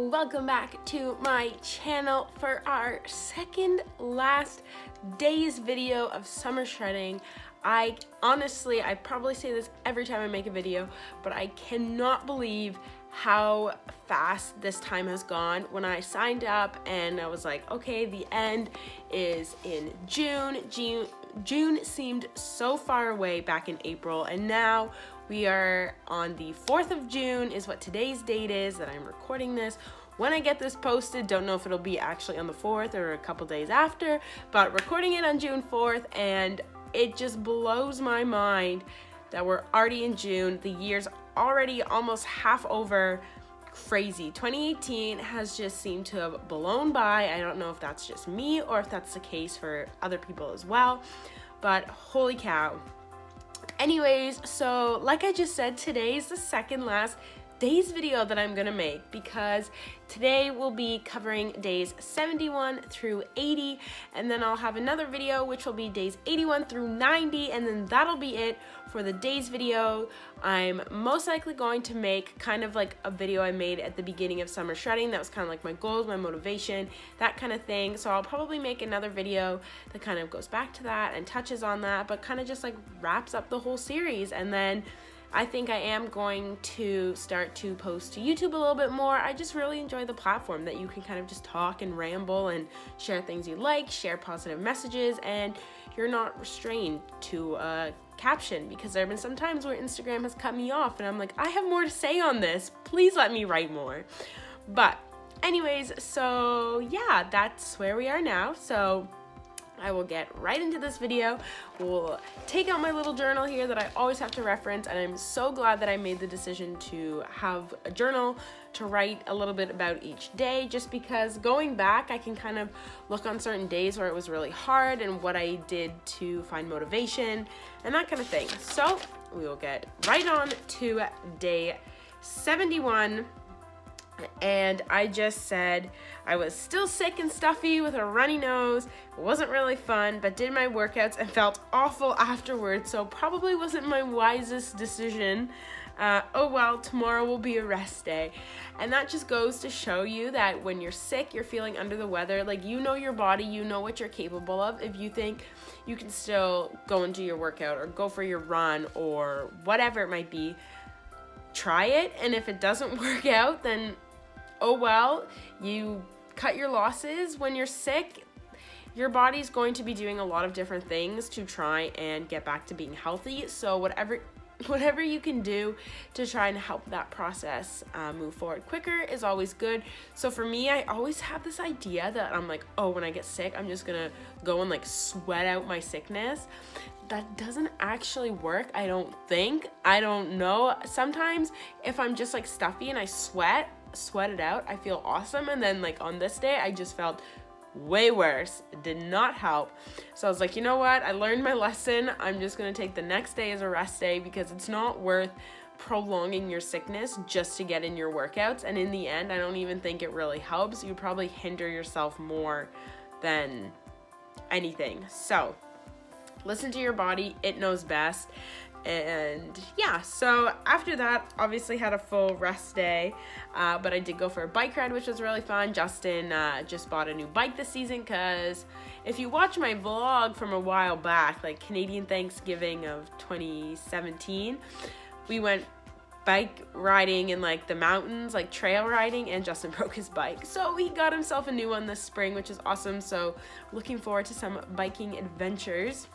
welcome back to my channel for our second last day's video of summer shredding. I probably say this every time I make a video, but I cannot believe how fast this time has gone. When I signed up and I was like, okay, the end is in June. June seemed so far away back in April, and now we are on the 4th of June is what today's date is that I'm recording this. When I get this posted, don't know if it'll be actually on the 4th or a couple days after, but recording it on June 4th, and it just blows my mind that we're already in June. The year's already almost half over. Crazy. 2018 has just seemed to have blown by. I don't know if that's just me or if that's the case for other people as well, but holy cow. Anyways, so like I just said, today is the second last days video that I'm gonna make, because today we'll be covering days 71 through 80, and then I'll have another video which will be days 81 through 90, and then that'll be it for the days video. I'm most likely going to make kind of like a video I made at the beginning of summer shredding. That was kind of like my goals, my motivation, that kind of thing. So I'll probably make another video that kind of goes back to that and touches on that, but kind of just like wraps up the whole series. And then I think I am going to start to post to YouTube a little bit more. I just really enjoy the platform that you can kind of just talk and ramble and share things you like, share positive messages, and you're not restrained to a caption, because there have been some times where Instagram has cut me off and I'm like, I have more to say on this. Please let me write more. But anyways, so yeah, that's where we are now. So I will get right into this video. We'll take out my little journal here that I always have to reference, and I'm so glad that I made the decision to have a journal to write a little bit about each day, just because going back I can kind of look on certain days where it was really hard and what I did to find motivation and that kind of thing. So we will get right on to day 71. And I just said I was still sick and stuffy with a runny nose. It wasn't really fun, but did my workouts and felt awful afterwards, so probably wasn't my wisest decision. Oh well, tomorrow will be a rest day. And that just goes to show you that when you're sick, you're feeling under the weather, like, you know your body, you know what you're capable of. If you think you can still go and do your workout or go for your run or whatever it might be, try it. And if it doesn't work out, then oh well, you cut your losses. When you're sick, your body's going to be doing a lot of different things to try and get back to being healthy. So whatever you can do to try and help that process move forward quicker is always good. So for me, I always have this idea that I'm like, oh, when I get sick, I'm just gonna go and like sweat out my sickness. That doesn't actually work, I don't think. I don't know. Sometimes if I'm just like stuffy and I sweat it out, I feel awesome. And then like on this day, I just felt way worse. It did not help. So I was like, you know what? I learned my lesson. I'm just going to take the next day as a rest day, because it's not worth prolonging your sickness just to get in your workouts. And in the end, I don't even think it really helps. You probably hinder yourself more than anything. So listen to your body. It knows best. And yeah, so after that, obviously had a full rest day, but I did go for a bike ride, which was really fun. Justin just bought a new bike this season, because if you watch my vlog from a while back, like Canadian Thanksgiving of 2017, we went bike riding in like the mountains, like trail riding, and Justin broke his bike. So he got himself a new one this spring, which is awesome. So looking forward to some biking adventures.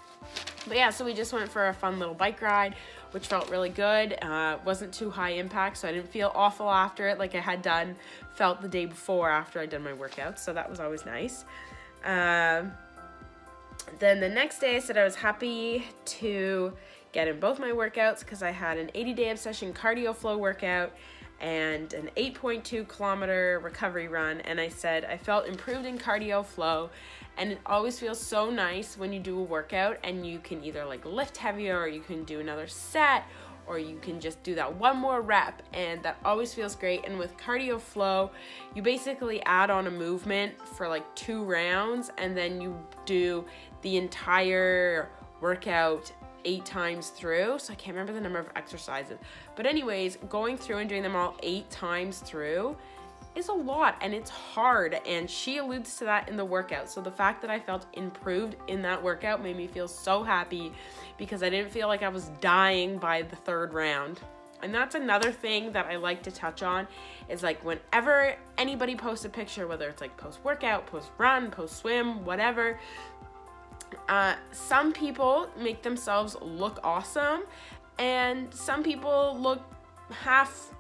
But yeah, so we just went for a fun little bike ride, which felt really good. Wasn't too high impact, so I didn't feel awful after it like I had felt the day before after I'd done my workouts. So that was always nice. Then the next day I said I was happy to get in both my workouts, because I had an 80-day obsession cardio flow workout and an 8.2 kilometer recovery run, and I said I felt improved in cardio flow. And it always feels so nice when you do a workout and you can either like lift heavier, or you can do another set, or you can just do that one more rep, and that always feels great. And with cardio flow, you basically add on a movement for like 2 rounds, and then you do the entire workout 8 times through. So I can't remember the number of exercises, but anyways, going through and doing them all 8 times through is a lot and it's hard, and she alludes to that in the workout. So the fact that I felt improved in that workout made me feel so happy, because I didn't feel like I was dying by the third round. And that's another thing that I like to touch on, is like whenever anybody posts a picture, whether it's like post workout, post run, post swim, whatever, some people make themselves look awesome and some people look half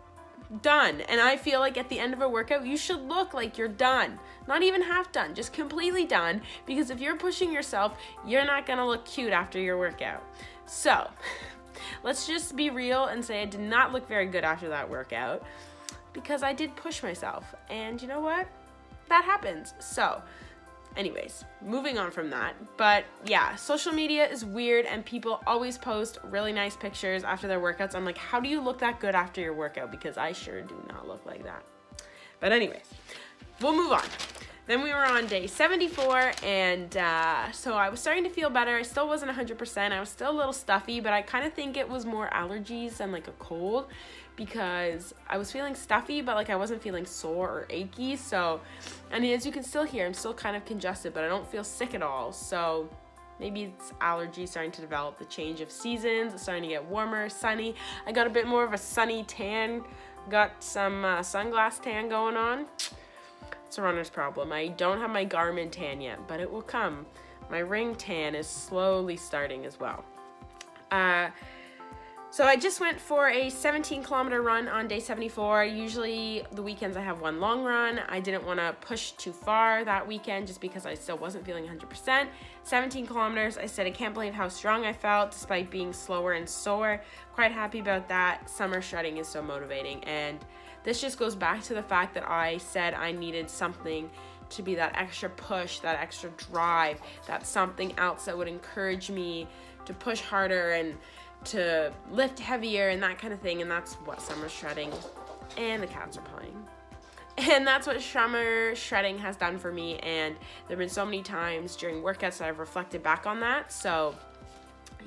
done. And I feel like at the end of a workout, you should look like you're done. Not even half done, just completely done. Because if you're pushing yourself, you're not gonna look cute after your workout. So let's just be real and say I did not look very good after that workout, because I did push myself. And you know what? That happens. So anyways, moving on from that. But yeah, social media is weird, and people always post really nice pictures after their workouts. I'm like, how do you look that good after your workout? Because I sure do not look like that. But anyways, we'll move on. Then we were on day 74, and so I was starting to feel better. I still wasn't 100%. I was still a little stuffy, but I kind of think it was more allergies than like a cold, because I was feeling stuffy, but like I wasn't feeling sore or achy. So, and as you can still hear, I'm still kind of congested, but I don't feel sick at all. So maybe it's allergies starting to develop, the change of seasons. It's starting to get warmer, sunny. I got a bit more of a sunny tan, got some sunglass tan going on. It's a runner's problem. I don't have my Garmin tan yet, but it will come. My ring tan is slowly starting as well. So I just went for a 17-kilometer run on day 74. Usually the weekends I have one long run. I didn't want to push too far that weekend just because I still wasn't feeling 100%. 17 kilometers, I said I can't believe how strong I felt despite being slower and sore. Quite happy about that. Summer shredding is so motivating, and this just goes back to the fact that I said I needed something to be that extra push, that extra drive, that something else that would encourage me to push harder and to lift heavier and that kind of thing. And that's what summer shredding, and the cats are playing, and that's what summer shredding has done for me. And there have been so many times during workouts that I've reflected back on that. So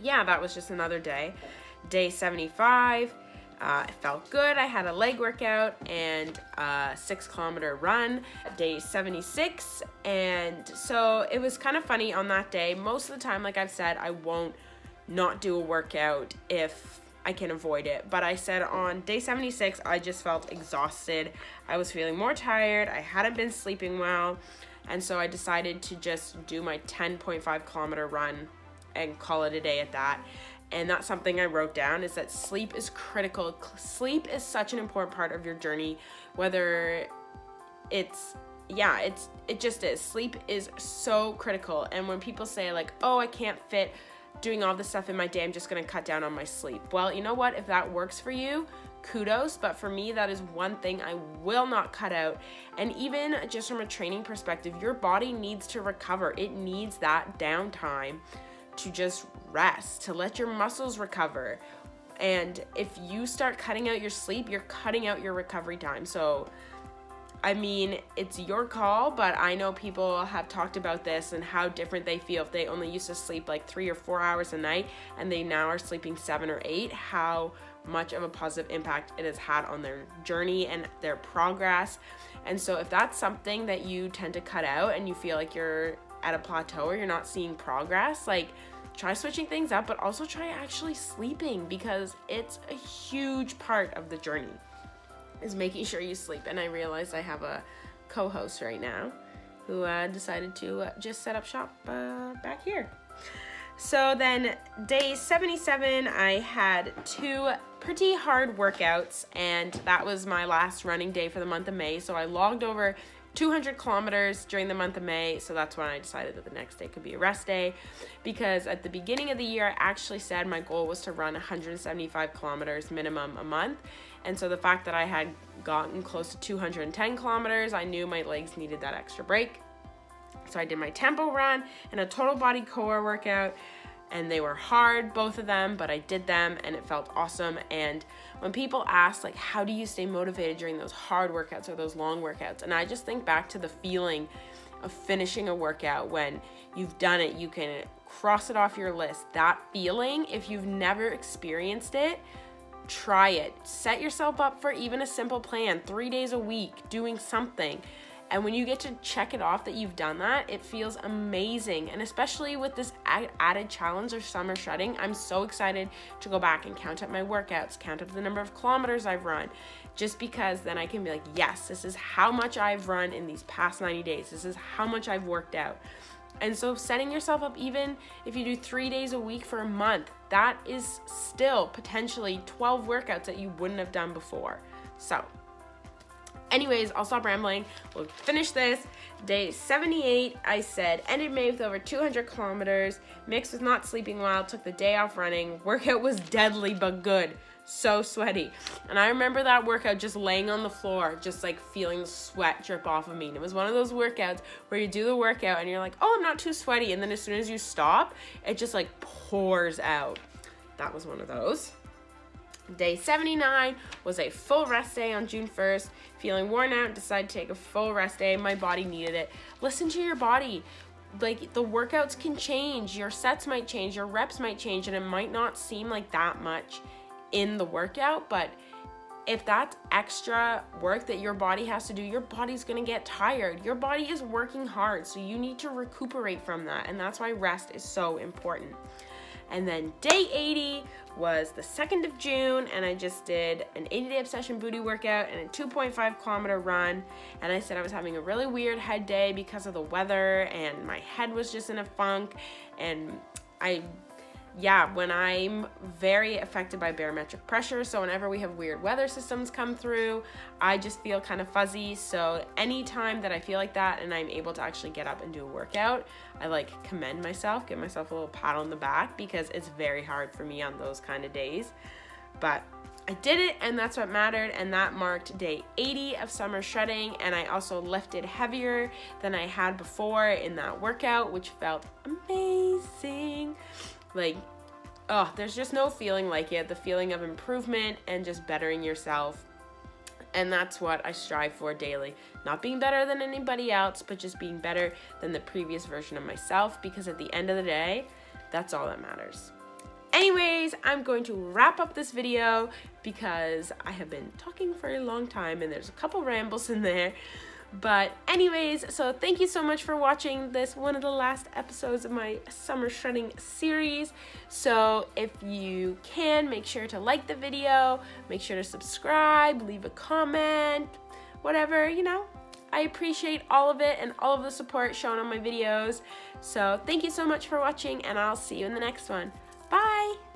yeah, that was just another day. Day 75, it felt good. I had a leg workout and a 6-kilometer run. Day 76, and so it was kind of funny on that day. Most of the time, like I've said, I won't not do a workout if I can avoid it. But I said on day 76, I just felt exhausted. I was feeling more tired. I hadn't been sleeping well. And so I decided to just do my 10.5 kilometer run and call it a day at that. And that's something I wrote down, is that sleep is critical. Sleep is such an important part of your journey, whether it just is. Sleep is so critical. And when people say like, oh, I can't fit doing all this stuff in my day, I'm just gonna cut down on my sleep. Well, you know what? If that works for you, kudos. But for me, that is one thing I will not cut out. And even just from a training perspective, your body needs to recover. It needs that downtime to just rest, to let your muscles recover. And if you start cutting out your sleep, you're cutting out your recovery time. So I mean, it's your call, but I know people have talked about this and how different they feel if they only used to sleep like 3 or 4 hours a night and they now are sleeping 7 or 8, how much of a positive impact it has had on their journey and their progress. And so if that's something that you tend to cut out and you feel like you're at a plateau or you're not seeing progress, like, try switching things up, but also try actually sleeping, because it's a huge part of the journey, is making sure you sleep. And I realized I have a co-host right now who decided to just set up shop back here. So then day 77, I had 2 pretty hard workouts, and that was my last running day for the month of May. So I logged over 200 kilometers during the month of May, so that's when I decided that the next day could be a rest day, because at the beginning of the year I actually said my goal was to run 175 kilometers minimum a month. And so the fact that I had gotten close to 210 kilometers, I knew my legs needed that extra break. So I did my tempo run and a total body core workout, and they were hard, both of them, but I did them and it felt awesome. And when people ask, like, how do you stay motivated during those hard workouts or those long workouts? And I just think back to the feeling of finishing a workout when you've done it, you can cross it off your list. That feeling, if you've never experienced it, try it. Set yourself up for even a simple plan, 3 days a week, doing something. And when you get to check it off that you've done that, it feels amazing. And especially with this added challenge of summer shredding, I'm so excited to go back and count up my workouts, count up the number of kilometers I've run, just because then I can be like, yes, this is how much I've run in these past 90 days. This is how much I've worked out. And so setting yourself up, even if you do 3 days a week for a month, that is still potentially 12 workouts that you wouldn't have done before. So anyways, I'll stop rambling. We'll finish this. Day 78, I said, ended May with over 200 kilometers, mixed with not sleeping well, took the day off running. Workout was deadly but good. So sweaty. And I remember that workout just laying on the floor, just like feeling the sweat drip off of me. And it was one of those workouts where you do the workout and you're like, oh, I'm not too sweaty. And then as soon as you stop, it just like pours out. That was one of those. Day 79 was a full rest day on June 1st. Feeling worn out, decided to take a full rest day. My body needed it. Listen to your body. Like, the workouts can change. Your sets might change. Your reps might change. And it might not seem like that much in the workout, but if that's extra work that your body has to do, your body's gonna get tired. Your body is working hard, so you need to recuperate from that. And that's why rest is so important. And then day 80 was the 2nd of June, and I just did an 80-day obsession booty workout and a 2.5 kilometer run. And I said I was having a really weird head day because of the weather, and my head was just in a funk. And when I'm very affected by barometric pressure, so whenever we have weird weather systems come through, I just feel kind of fuzzy. So anytime that I feel like that and I'm able to actually get up and do a workout, I like commend myself, give myself a little pat on the back, because it's very hard for me on those kind of days. But I did it, and that's what mattered, and that marked day 80 of summer shredding. And I also lifted heavier than I had before in that workout, which felt amazing. Like, oh, there's just no feeling like it. The feeling of improvement and just bettering yourself. And that's what I strive for daily. Not being better than anybody else, but just being better than the previous version of myself, because at the end of the day, that's all that matters. Anyways, I'm going to wrap up this video because I have been talking for a long time and there's a couple rambles in there. But anyways, so thank you so much for watching this, one of the last episodes of my summer shredding series. So if you can, make sure to like the video, make sure to subscribe, leave a comment, whatever, you know. I appreciate all of it and all of the support shown on my videos. So thank you so much for watching, and I'll see you in the next one. Bye!